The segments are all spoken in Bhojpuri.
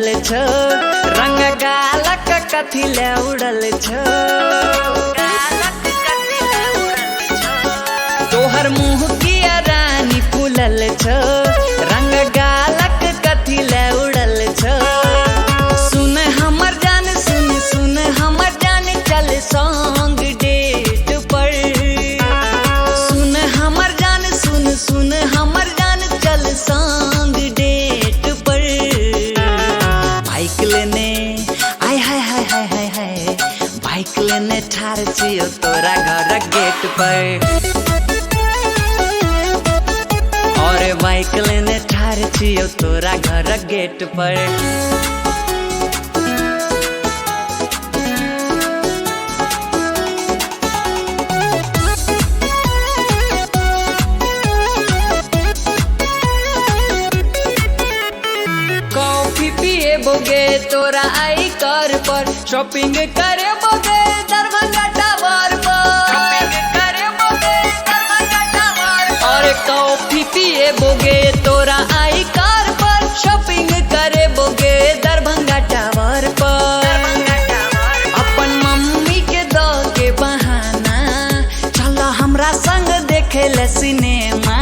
उड़ल छ रंग गालक कथी ले उड़ल छ तोहर मुँह की रानी फूलल छ रंग गालक कथी ले उड़ल छ सुन हमर जान सुन हमर जान चल सॉन्ग डेट पर सुन हमर जान सुन हमर जान चल सॉन्ग डेट पर बाइक लेने आय हाय हाय हाय हाय हाय बाइक लेने ठार छियो तोरा घर गेट पर और बाइक लेने ठार छियो तोरा घर गेट पर पिए बोगे तोरा आई कर पर शॉपिंग करे बोगे दरभंगा टावर पर और कॉफी पिए बोगे तोरा आई कार पर शॉपिंग करे बोगे दरभंगा टावर पर अपन मम्मी के दो के बहाना चलो हमरा संग देखे ले सिनेमा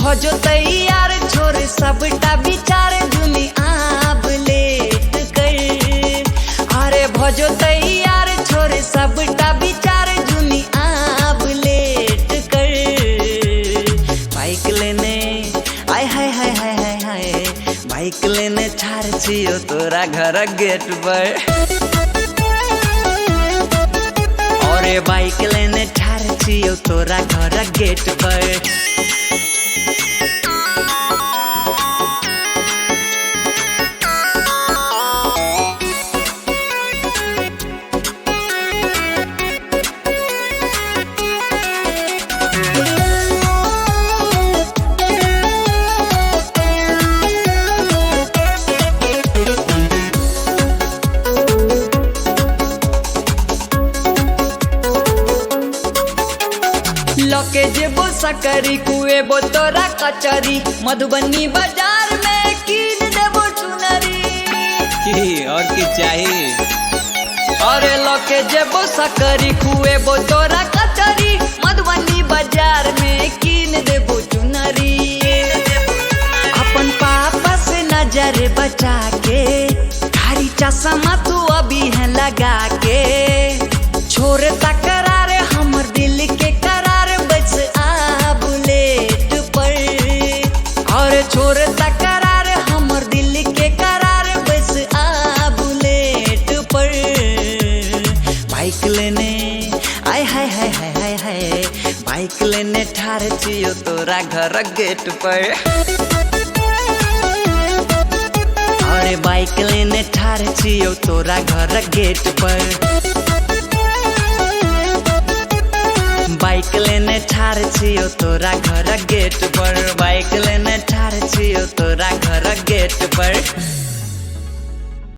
भजो तैयार छोड़ सबटा विचार भजो तैयार छोड़ सबटा विचार जुनी आब लेट कर बाइक लेने आय हाय हाय हाय हाय हाय बाइक लेने ठार छियो तोरा घर गेट पर और बाइक लेने ठार छियो तोरा घर गेट पर लके जेबो सकरी कुएबो तोरा कचरी मधुबनी बाजार में कीन देबो चुनरी और की चाहिए और लके जेबो सकरी कुएबो तोरा कचरी मधुबनी बाजार में कीन देबो चुनरी अपन पापा से नजर बचा के हरी चश्मा तू अभी है लगा के छोड़ तकरार हमर दिल के छोड़ तकरार हमर दिल के करार बस आ बुलेट पर बाइक लेने आय हाय हाय हाय हाय हाय बाइक लेने ठार छियो तोरा घर गेट पर और बाइक लेने ठार छियो तोरा घर गेट पर बाइक लेने ठार छियो तोरा घर गेट पर बाइक लेने ठार छियो तोरा घर गेट पर।